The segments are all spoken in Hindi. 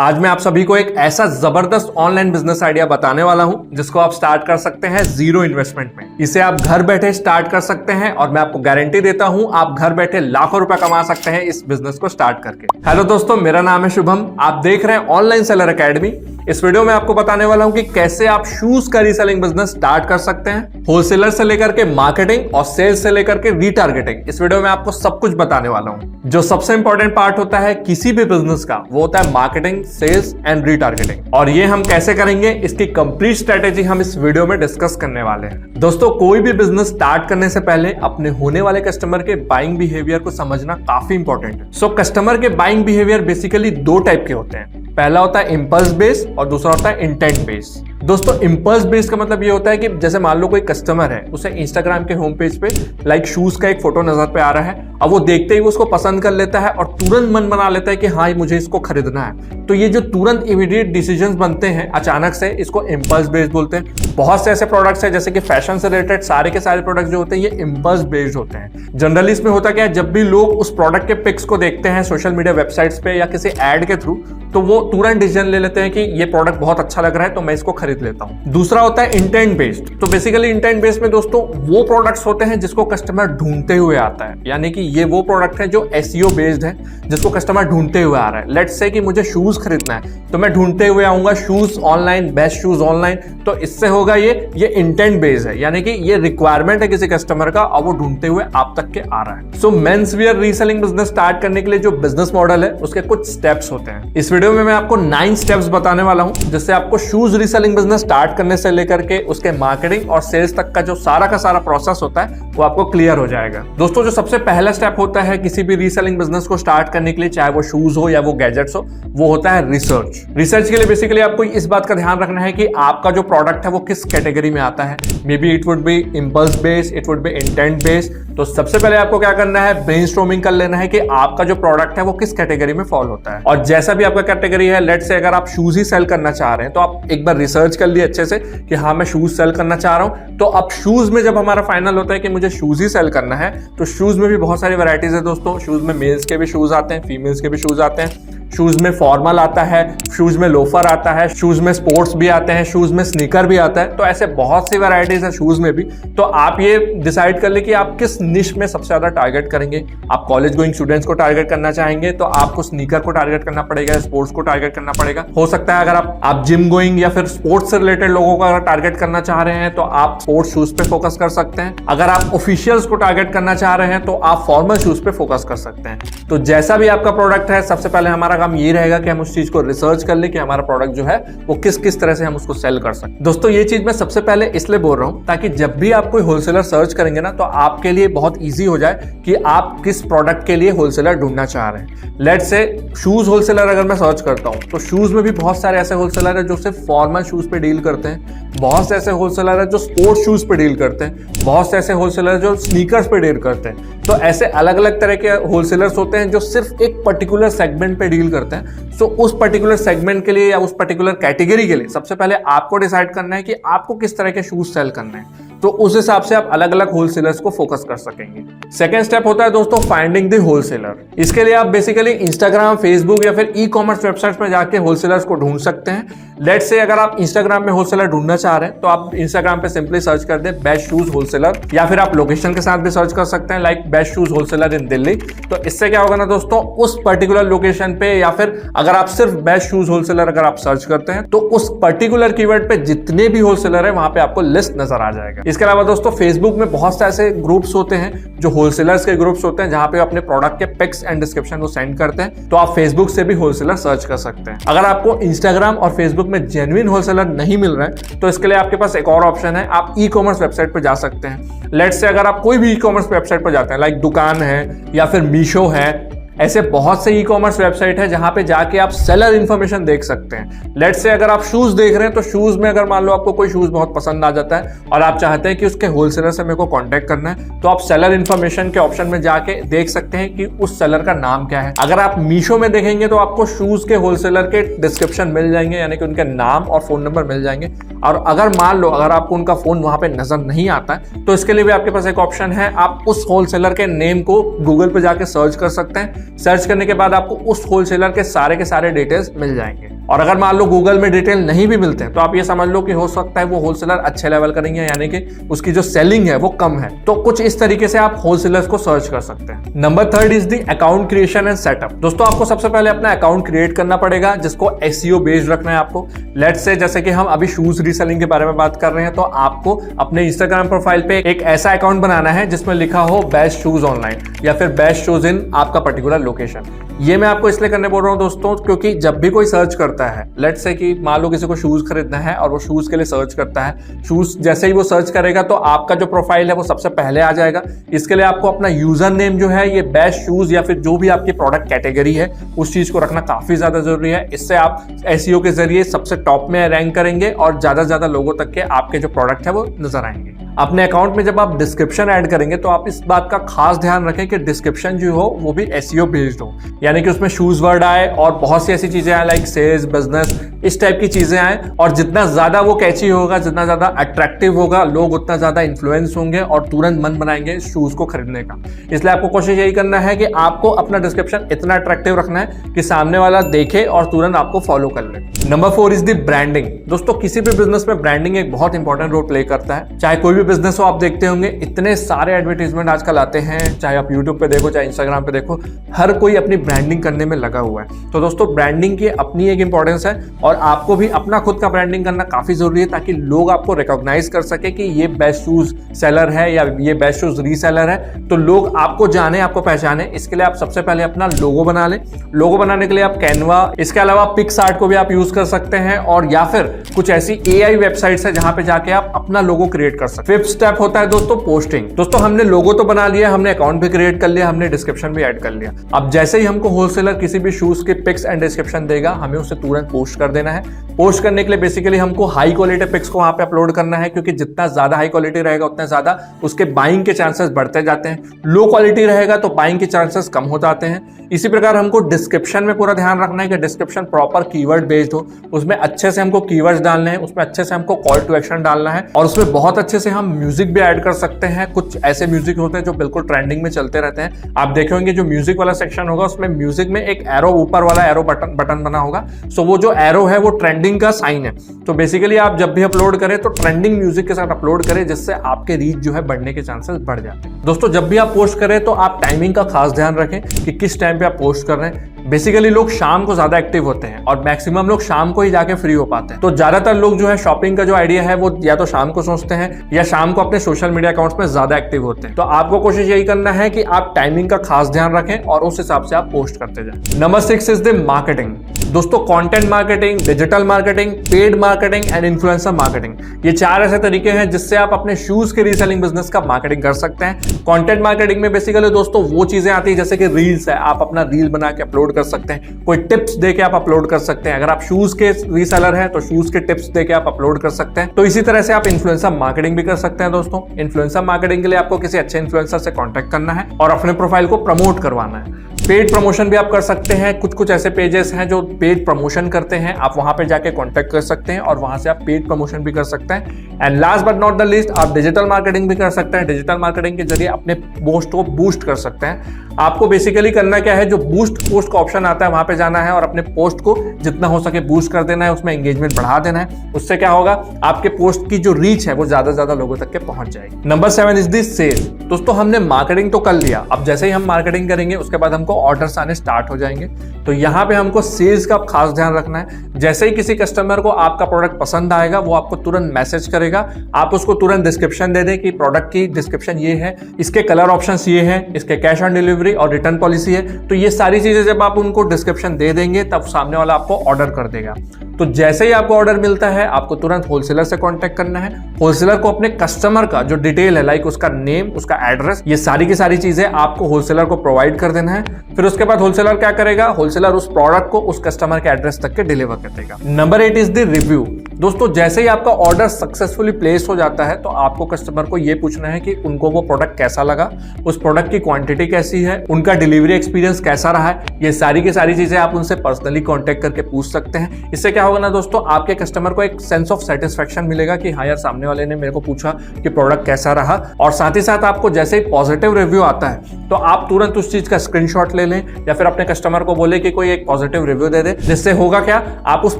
आज मैं आप सभी को एक ऐसा जबरदस्त ऑनलाइन बिजनेस आइडिया बताने वाला हूं जिसको आप स्टार्ट कर सकते हैं जीरो इन्वेस्टमेंट में। इसे आप घर बैठे स्टार्ट कर सकते हैं और मैं आपको गारंटी देता हूं आप घर बैठे लाखों रुपए कमा सकते हैं इस बिजनेस को स्टार्ट करके। हेलो दोस्तों, मेरा नाम है शुभम, आप देख रहे हैं ऑनलाइन सेलर एकेडमी। इस वीडियो में आपको बताने वाला हूं कि कैसे आप शूज का रीसेलिंग बिजनेस स्टार्ट कर सकते हैं, होलसेलर से लेकर के मार्केटिंग और सेल्स से लेकर के रीटारगेटिंग। इस वीडियो में आपको सब कुछ बताने वाला हूं। जो सबसे इंपॉर्टेंट पार्ट होता है किसी भी बिजनेस का वो होता है मार्केटिंग, सेल्स एंड रीटारगेटिंग। और ये हम कैसे करेंगे, इसकी कंप्लीट स्ट्रेटेजी हम इस वीडियो में डिस्कस करने वाले हैं। दोस्तों, कोई भी बिजनेस स्टार्ट करने से पहले अपने होने वाले कस्टमर के बाइंग बिहेवियर को समझना काफी इंपॉर्टेंट है। सो कस्टमर के बाइंग बिहेवियर बेसिकली दो टाइप के होते हैं। पहला होता है इंपल्स बेस्ड और दूसरा होता है इंटेंट बेस्ड। दोस्तों, इंपल्स बेस्ड का मतलब ये होता है कि जैसे मान लो कोई कस्टमर है, उसे इंस्टाग्राम के होम पेज पे लाइक शूज का एक फोटो नजर पे आ रहा है। अब वो देखते ही वो उसको पसंद कर लेता है और तुरंत मन बना लेता है कि हाँ मुझे इसको खरीदना है। तो ये जो तुरंत इमीडिएट डिसीजंस बनते हैं अचानक से, इसको इंपल्स बेस्ड बोलते हैं। बहुत से ऐसे प्रोडक्ट्स हैं जैसे कि फैशन से रिलेटेड सारे के सारे प्रोडक्ट्स जो होते हैं ये इंपल्स बेस्ड होते हैं। जनरली इसमें होता क्या है, जब भी लोग उस प्रोडक्ट के पिक्स को देखते हैं सोशल मीडिया वेबसाइट्स पे या किसी एड के थ्रू, तो वो तुरंत डिसीजन ले लेते हैं कि ये प्रोडक्ट बहुत अच्छा लग रहा है तो मैं इसको खरीद लेता हूं। दूसरा होता है इंटेंट बेस्ड। तो बेसिकली इंटेंट बेस्ड में दोस्तों वो प्रोडक्ट्स होते हैं जिसको कस्टमर ढूंढते हुए आता है, यानी कि ये वो प्रोडक्ट है जो एसईओ बेस्ड है, जिसको कस्टमर ढूंढते हुए आ रहा है। लेट्स से कि मुझे शूज खरीदना है तो मैं ढूंढते हुए आऊंगा shoes online, best shoes online. तो इससे होगा ये इंटेंट बेस्ड है, यानी कि ये रिक्वायरमेंट है किसी कस्टमर का और वो ढूंढते हुए आप तक के आ रहा है। So men's wear reselling business start करने के लिए जो बिजनेस मॉडल है उसके कुछ स्टेप्स होते हैं। इस वीडियो में मैं आपको 9 स्टेप्स बताने वाला हूं जिससे आपको शूज रीसेलिंग बिजनेस स्टार्ट करने से लेकर के उसके मार्केटिंग और सेल्स तक का जो सारा का सारा प्रोसेस होता है वो आपको क्लियर हो जाएगा। दोस्तों, जो सबसे पहला स्टेप होता है किसी भी रीसेलिंग बिजनेस को स्टार्ट करने के लिए, चाहे वो शूज हो या वो गैजेट्स हो, वो होता है रिसर्च। रिसर्च के लिए बेसिकली आपको इस बात का ध्यान रखना है कि आपका जो प्रोडक्ट है वो किस कैटेगरी में आता है। May be it would be impulse based, it would be intent based. तो सबसे पहले आपको क्या करना है, ब्रेनस्टॉर्मिंग कर लेना है कि आपका जो प्रोडक्ट है वो किस कैटेगरी में फॉल होता है। और जैसा भी आपका कैटेगरी है, लेट्स से अगर आप शूज ही सेल करना चाह रहे हैं तो आप एक बार रिसर्च कर लिए अच्छे से कि हाँ मैं शूज सेल करना चाह रहा हूं। तो अब शूज में जब हमारा फाइनल होता है कि मुझे शूज ही सेल करना है, तो शूज में भी बहुत सारी वैरायटीज है दोस्तों। शूज में मेल्स के भी शूज आते हैं, फीमेल्स के भी शूज आते हैं। शूज में फॉर्मल आता है, शूज में लोफर आता है, शूज में स्पोर्ट्स भी आते हैं, शूज में स्नीकर भी आता है। तो ऐसे बहुत सी वैरायटीज है शूज में भी। तो आप ये डिसाइड कर ले कि आप किस निश में सबसे ज्यादा टारगेट करेंगे। आप कॉलेज गोइंग स्टूडेंट्स को टारगेट करना चाहेंगे तो आपको स्नीकर को टारगेट करना पड़ेगा, स्पोर्ट्स को टारगेट करना पड़ेगा। हो सकता है अगर आप जिम गोइंग या फिर स्पोर्ट्स से रिलेटेड लोगों को अगर टारगेट करना चाह रहे हैं तो आप स्पोर्ट्स शूज पे फोकस कर सकते हैं। अगर आप ऑफिशियल्स को टारगेट करना चाह रहे हैं तो आप फॉर्मल शूज पे फोकस कर सकते हैं। तो जैसा भी आपका प्रोडक्ट है, सबसे पहले हमारा काम ये रहेगा कि हम उस चीज को रिसर्च कर ले कि हमारा प्रोडक्ट जो है वो किस किस तरह से हम उसको सेल कर सकते। दोस्तों, ये चीज मैं सबसे पहले इसलिए बोल रहा हूं ताकि जब भी आप कोई होलसेलर सर्च करेंगे ना तो आपके लिए बहुत इजी हो जाए कि आप किस प्रोडक्ट के लिए होलसेलर ढूंढना चाह रहे हैं। लेट्स से शूज होलसेलर अगर मैं सर्च करता हूं तो शूज में भी बहुत सारे ऐसे होलसेलर है जो सिर्फ फॉर्मल शूज पे डील करते हैं, बहुत से ऐसे होलसेलर है जो स्पोर्ट्स शूज पे डील करते हैं, बहुत से ऐसे होलसेलर जो स्नीकर्स पे डील करते हैं। तो ऐसे अलग अलग तरह के होलसेलर्स होते हैं जो सिर्फ एक पर्टिकुलर सेगमेंट पे डील करते हैं। सो उस पर्टिकुलर सेगमेंट के लिए या उस पर्टिकुलर कैटेगरी के लिए सबसे पहले आपको डिसाइड करना है कि आपको किस तरह के शूज सेल करने हैं। तो उस हिसाब से आप अलग अलग होलसेलर्स को फोकस कर सकेंगे। सेकेंड स्टेप होता है दोस्तों फाइंडिंग द होलसेलर। इसके लिए आप बेसिकली इंस्टाग्राम, फेसबुक या फिर ई कॉमर्स वेबसाइट्स में जाके होलसेलर्स को ढूंढ सकते हैं। लेट्स से अगर आप इंस्टाग्राम में होलसेलर ढूंढना चाह रहे हैं तो आप इंस्टाग्राम पे सिंपली सर्च कर दे बेस्ट शूज होलसेलर, या फिर आप लोकेशन के साथ भी सर्च कर सकते हैं लाइक बेस्ट शूज होलसेलर इन दिल्ली। तो इससे क्या होगा ना दोस्तों, उस पर्टिकुलर लोकेशन पे या फिर अगर आप सिर्फ बेस्ट शूज होलसेलर अगर आप सर्च करते हैं तो उस पर्टिकुलर कीवर्ड पे जितने भी होलसेलर है वहां पे आपको लिस्ट नजर आ जाएगा। इसके अलावा दोस्तों फेसबुक में बहुत से ऐसे ग्रुप्स होते हैं जो होलसेलर्स के ग्रुप्स होते हैं जहां पे अपने प्रोडक्ट के पिक्स एंड डिस्क्रिप्शन को सेंड करते हैं। तो आप फेसबुक से भी होलसेलर सर्च कर सकते हैं। अगर आपको इंस्टाग्राम और फेसबुक में जेन्युइन होलसेलर नहीं मिल रहे हैं तो इसके लिए आपके पास एक और ऑप्शन है, आप ई कॉमर्स वेबसाइट पर जा सकते हैं। लेट्स से अगर आप कोई भी ई कॉमर्स वेबसाइट पर जाते हैं लाइक दुकान है या फिर मीशो है, ऐसे बहुत से ई कॉमर्स वेबसाइट है जहां पे जाके आप सेलर इन्फॉर्मेशन देख सकते हैं। लेट्स से अगर आप शूज देख रहे हैं तो शूज में अगर मान लो आपको कोई शूज बहुत पसंद आ जाता है और आप चाहते हैं कि उसके होलसेलर से मेरे को कांटेक्ट करना है, तो आप सेलर इन्फॉर्मेशन के ऑप्शन में जाके देख सकते हैं कि उस सेलर का नाम क्या है। अगर आप मीशो में देखेंगे तो आपको शूज के होलसेलर के डिस्क्रिप्शन मिल जाएंगे, यानी कि उनके नाम और फोन नंबर मिल जाएंगे। और अगर मान लो अगर आपको उनका फोन वहां पे नजर नहीं आता है तो इसके लिए भी आपके पास एक ऑप्शन है, आप उस होलसेलर के नेम को गूगल पे जाके सर्च कर सकते हैं। सर्च करने के बाद आपको उस होलसेलर के सारे डिटेल्स मिल जाएंगे। और अगर मान लो गूगल में डिटेल नहीं भी मिलते हैं तो आप ये समझ लो कि हो सकता है वो होलसेलर अच्छे लेवल का नहीं है, यानी कि उसकी जो सेलिंग है वो कम है। तो कुछ इस तरीके से आप होलसेलर्स को सर्च कर सकते हैं। Number 3 is the account creation and setup. दोस्तों आपको सबसे पहले अपना अकाउंट क्रिएट करना पड़ेगा जिसको SEO बेस्ड रखना है आपको। लेट्स से जैसे कि हम अभी शूज रीसेलिंग के बारे में बात कर रहे हैं, तो आपको अपने इंस्टाग्राम प्रोफाइल पे एक ऐसा अकाउंट बनाना है जिसमें लिखा हो बेस्ट शूज ऑनलाइन या फिर बेस्ट शूज इन आपका पर्टिकुलर लोकेशन। ये मैं आपको इसलिए करने बोल रहा हूँ दोस्तों क्योंकि जब भी कोई सर्च करता है, लेट्स से कि मान लो किसी को शूज खरीदना है और वो शूज के लिए सर्च करता है, शूज जैसे ही वो सर्च करेगा तो आपका जो प्रोफाइल है वो सबसे पहले आ जाएगा। इसके लिए आपको अपना यूजर नेम जो है ये बेस्ट शूज या फिर जो भी आपकी प्रोडक्ट कैटेगरी है उस चीज को रखना काफी ज्यादा जरूरी है। इससे आप SEO के जरिए सबसे टॉप में रैंक करेंगे और ज्यादा लोगों तक के आपके जो प्रोडक्ट है वो नजर आएंगे। अपने अकाउंट में जब आप डिस्क्रिप्शन ऐड करेंगे तो आप इस बात का खास ध्यान रखें कि डिस्क्रिप्शन जो हो वो भी SEO बेस्ड हो, यानी कि उसमें शूज वर्ड आए और बहुत सी ऐसी चीजें आए लाइक सेल्स, बिजनेस, इस टाइप की चीजें आए। और जितना ज्यादा वो कैची होगा, जितना ज्यादा अट्रैक्टिव होगा, लोग उतना ज्यादा इन्फ्लुएंस होंगे और तुरंत मन बनाएंगे शूज को खरीदने का। इसलिए आपको कोशिश यही करना है कि आपको अपना डिस्क्रिप्शन इतना अट्रैक्टिव रखना है कि सामने वाला देखे और तुरंत आपको फॉलो कर ले। Number 4 is the branding. दोस्तों किसी भी बिजनेस में ब्रांडिंग एक बहुत इंपॉर्टेंट रोल प्ले करता है। चाहे कोई भी बिजनेस हो, आप देखते होंगे इतने सारे एडवर्टीजमेंट आजकल आते हैं, चाहे आप यूट्यूब पे देखो चाहे इंस्टाग्राम पे देखो, हर कोई अपनी ब्रांडिंग करने में लगा हुआ है। तो दोस्तों ब्रांडिंग की अपनी एक इंपॉर्टेंस है और आपको भी अपना खुद का ब्रांडिंग करना काफी जरूरी है ताकि लोग आपको रिकॉग्नाइज कर सके कि ये बेस्ट शूज सेलर है या ये बेस्ट शूज रीसेलर है। तो लोग आपको जाने, आपको पहचाने, इसके लिए आप सबसे पहले अपना लोगो बना ले। लोगो बनाने के लिए आप कैनवा, इसके अलावा पिक्सआर्ट को भी आप यूज कर सकते हैं और या फिर कुछ ऐसी AI वेबसाइट्स है जहां पे जाके आप अपना लोगो क्रिएट कर सकते हैं। 5th स्टेप होता है दोस्तों पोस्टिंग। दोस्तों हमने लोगो तो बना लिया, हमने अकाउंट भी क्रिएट कर लिया, हमने डिस्क्रिप्शन भी ऐड कर लिया। अब जैसे ही हमको होलसेलर किसी भी शूज के पिक्स एंड डिस्क्रिप्शन देगा, हमें उसे तुरंत पोस्ट कर देना है। पोस्ट करने के लिए बेसिकली हमको हाई क्वालिटी पिक्स को वहां पे अपलोड करना है क्योंकि जितना ज्यादा हाई क्वालिटी रहेगा उतना ज्यादा उसके बाइंग के चांसेस बढ़ते जाते हैं। लो क्वालिटी रहेगा तो बाइंग के चांसेस कम हो जाते हैं। इसी प्रकार हमको डिस्क्रिप्शन में पूरा ध्यान रखना है कि डिस्क्रिप्शन प्रॉपर कीवर्ड बेस्ड हो, उसमें अच्छे से हमको कीवर्ड्स डालने हैं, उसमें अच्छे से हमको कॉल टू एक्शन डालना है और उसमें बहुत अच्छे से हम म्यूजिक भी ऐड कर सकते हैं। कुछ ऐसे म्यूजिक होते हैं जो बिल्कुल ट्रेंडिंग में चलते रहते हैं। आप देखेंगे जो म्यूजिक वाला सेक्शन होगा उसमें म्यूजिक में एक एरो, ऊपर वाला एरो बटन बना होगा। सो वो जो एरो है वो ट्रेंडिंग का साइन है। तो बेसिकली आप जब भी अपलोड करें तो ट्रेंडिंग म्यूजिक के साथ अपलोड करें जिससे आपके रीच जो है बढ़ने के चांसेस बढ़ जाते हैं। दोस्तों जब भी आप पोस्ट करें तो आप टाइमिंग का खास ध्यान रखें कि किस टाइम पे आप पोस्ट कर रहे हैं। बेसिकली लोग शाम को ज्यादा एक्टिव होते हैं और मैक्सिमम लोग शाम को ही जाके फ्री हो पाते हैं। तो ज्यादातर लोग जो है शॉपिंग का जो आइडिया है वो या तो शाम को सोचते हैं या शाम को अपने सोशल मीडिया अकाउंट्स में ज्यादा एक्टिव होते हैं। तो आपको कोशिश यही करना है कि आप टाइमिंग का खास ध्यान रखें और उस हिसाब से आप पोस्ट करते जाएं। Number 6 is the marketing. दोस्तों content marketing, digital marketing, paid marketing and influencer marketing, ये 4 ऐसे तरीके हैं जिससे आप अपने शूज के रीसेलिंग बिजनेस का मार्केटिंग कर सकते हैं। कंटेंट मार्केटिंग में बेसिकली दोस्तों वो चीजें आती है जैसे कि रील्स है, आप अपना रील बना के अपलोड कर सकते हैं, कोई टिप्स देके आप अपलोड कर सकते हैं। अगर आप शूज के रीसेलर हैं तो शूज के टिप्स देके आप अपलोड कर सकते हैं। तो इसी तरह से आप इन्फ्लुएंसर मार्केटिंग भी कर सकते हैं। दोस्तों इन्फ्लुएंसर मार्केटिंग के लिए आपको किसी अच्छे इन्फ्लुएंसर से कांटेक्ट करना है और अपने प्रोफाइल को प्रमोट करवाना है। पेड प्रमोशन भी आप कर सकते हैं। कुछ ऐसे पेजेस हैं जो पेड प्रमोशन करते हैं, आप वहां पे जाके कांटेक्ट कर सकते हैं और वहां से आप पेड प्रमोशन भी कर सकते हैं। And last but not the least, आप डिजिटल मार्केटिंग भी कर सकते हैं। डिजिटल मार्केटिंग के जरिए अपने पोस्ट को बूस्ट कर सकते हैं। आपको बेसिकली करना क्या है, जो बूस्ट पोस्ट का ऑप्शन आता है वहां पे जाना है और अपने पोस्ट को जितना हो सके बूस्ट कर देना है, उसमें एंगेजमेंट बढ़ा देना है। उससे क्या होगा, आपके पोस्ट की जो रीच है वो ज्यादा लोगों तक के पहुंच जाएगी। Number 7 is the sale. दोस्तों हमने मार्केटिंग तो कर लिया, अब जैसे ही हम मार्केटिंग करेंगे उसके बाद हमको ऑर्डर्स आने स्टार्ट हो जाएंगे। तो यहाँ पे हमको सेल्स का खास ध्यान रखना है। जैसे ही किसी कस्टमर को आपका प्रोडक्ट पसंद आएगा वो आपको तुरंत मैसेज करेगा, आप उसको तुरंत डिस्क्रिप्शन दे दें कि प्रोडक्ट की डिस्क्रिप्शन ये है, इसके कलर ऑप्शंस ये है, इसके कैश ऑन डिलीवरी और रिटर्न पॉलिसी है। तो ये सारी चीजें जब आप उनको डिस्क्रिप्शन दे देंगे तब सामने वाला आपको ऑर्डर कर देगा। तो जैसे ही आपको ऑर्डर मिलता है आपको तुरंत होलसेलर से कांटेक्ट करना है। होलसेलर को अपने कस्टमर का जो डिटेल है, लाइक उसका नेम, उसका एड्रेस, ये सारी की सारी चीजें आपको होलसेलर को प्रोवाइड कर देना है। फिर उसके बाद होलसेलर क्या करेगा, होलसेलर उस प्रोडक्ट को उस कस्टमर के एड्रेस तक के डिलीवर कर देगा। Number 8 is the review. दोस्तों जैसे ही आपका ऑर्डर सक्सेसफुली प्लेस हो जाता है तो आपको कस्टमर को ये पूछना है कि उनको वो प्रोडक्ट कैसा लगा, उस प्रोडक्ट की क्वांटिटी कैसी है, उनका डिलीवरी एक्सपीरियंस कैसा रहा है। ये सारी की सारी चीजें आप उनसे पर्सनली कांटेक्ट करके पूछ सकते हैं। इससे क्या होगा ना दोस्तों, आपके कस्टमर को एक सेंस ऑफ सेटिस्फेक्शन मिलेगा कि हाँ यार, सामने वाले ने मेरे को पूछा कि प्रोडक्ट कैसा रहा। और साथ ही साथ आपको जैसे ही पॉजिटिव रिव्यू आता है तो आप तुरंत उस चीज का स्क्रीनशॉट ले लें या फिर अपने कस्टमर को बोले कि कोई एक पॉजिटिव रिव्यू दे दे। जिससे होगा क्या, आप उस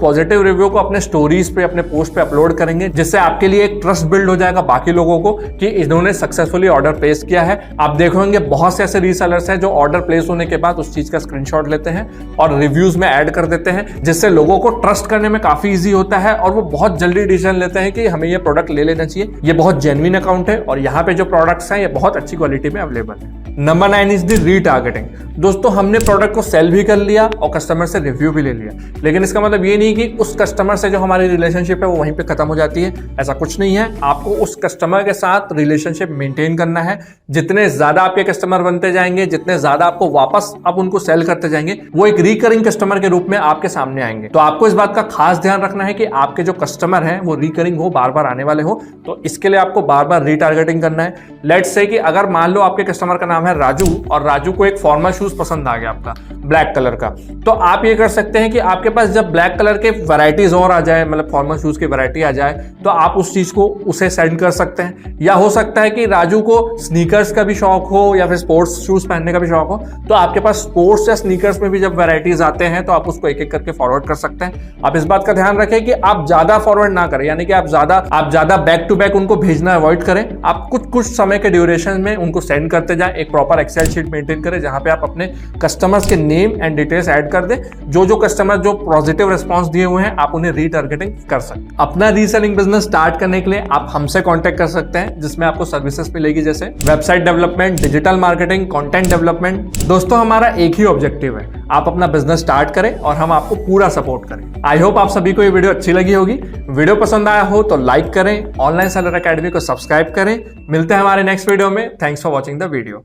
पॉजिटिव रिव्यू को अपने स्टोरीज पे, अपने पोस्ट पे अपलोड करेंगे, जिससे आपके लिए एक ट्रस्ट बिल्ड हो जाएगा बाकी लोगों को कि इन्होंने सक्सेसफुली ऑर्डर प्लेस किया है। आप देखोगे बहुत से ऐसे रीसेलर्स हैं जो ऑर्डर प्लेस होने के बाद उस चीज का स्क्रीनशॉट लेते हैं और रिव्यूज में ऐड कर देते हैं, जिससे लोगों को ट्रस्ट करने में काफी इजी होता है और वो बहुत जल्दी डिसीजन लेते हैं कि हमें ये प्रोडक्ट ले लेना चाहिए। ये बहुत जेन्युइन अकाउंट है और यहाँ पे जो प्रोडक्ट्स हैं ये बहुत अच्छी क्वालिटी में अवेलेबल है। Number 9 is the retargeting. दोस्तों हमने प्रोडक्ट को सेल भी कर लिया और कस्टमर से रिव्यू भी ले लिया, लेकिन इसका मतलब ये नहीं कि उस कस्टमर से जो हमारी रिलेशनशिप है वो वहीं पे खत्म हो जाती है। ऐसा कुछ नहीं है। आपको उस कस्टमर के साथ रिलेशनशिप मेंटेन करना है। जितने ज्यादा आपके कस्टमर बनते जाएंगे, जितने ज्यादा आपको वापस आप उनको सेल करते जाएंगे, वो एक रिकरिंग कस्टमर के रूप में आपके सामने आएंगे। तो आपको इस बात का खास ध्यान रखना है कि आपके जो कस्टमर हैं वो रिकरिंग हो, बार बार आने वाले हो। तो इसके लिए आपको बार बार रीटारगेटिंग करना है। लेट्स से कि अगर मान लो आपके कस्टमर का नाम है राजू और राजू को एक फॉर्मल शूज पसंद आ गया आपका ब्लैक कलर का, तो आप ये कर सकते हैं कि आपके पास जब ब्लैक कलर के वैरायटीज और आ जाए, मतलब फॉर्मल शूज की वैरायटी आ जाए, तो आप उस चीज को उसे सेंड कर सकते हैं। या हो सकता है कि राजू को स्नीकर्स का भी शौक हो या फिर स्पोर्ट्स शूज पहनने का भी शौक हो, तो आपके पास स्पोर्ट्स या स्नीकर्स में भी जब वैरायटीज आते हैं तो आप उसको एक एक करके फॉरवर्ड कर सकते हैं। आप इस बात का ध्यान रखें कि आप ज्यादा फॉरवर्ड ना करें, यानी कि आप ज्यादा बैक टू बैक उनको भेजना अवॉइड करें। आप कुछ समय के ड्यूरेशन में उनको सेंड करते जाएं। एक प्रॉपर एक्सेल शीट मेंटेन करें जहां पे आप अपने कस्टमर्स के नेम एंड डिटेल्स ऐड कर दें। जो कस्टमर जो पॉजिटिव रिस्पांस दिए हुए हैं आप उन्हें रीटारगेटिंग कर सकते हैं। अपना रीसेलिंग बिजनेस स्टार्ट करने के लिए आप हमसे कांटेक्ट कर सकते हैं, जिसमें आपको सर्विसेज मिलेगी जैसे website development, digital marketing, content development. दोस्तों हमारा एक ही ऑब्जेक्टिव है, आप अपना बिजनेस स्टार्ट करें और हम आपको पूरा सपोर्ट करें। आई होप आप सभी को ये वीडियो अच्छी लगी होगी। वीडियो पसंद आया हो तो लाइक करें, ऑनलाइन सेलर एकेडमी को सब्सक्राइब करें। मिलते हैं हमारे नेक्स्ट वीडियो में। Thanks for watching the video.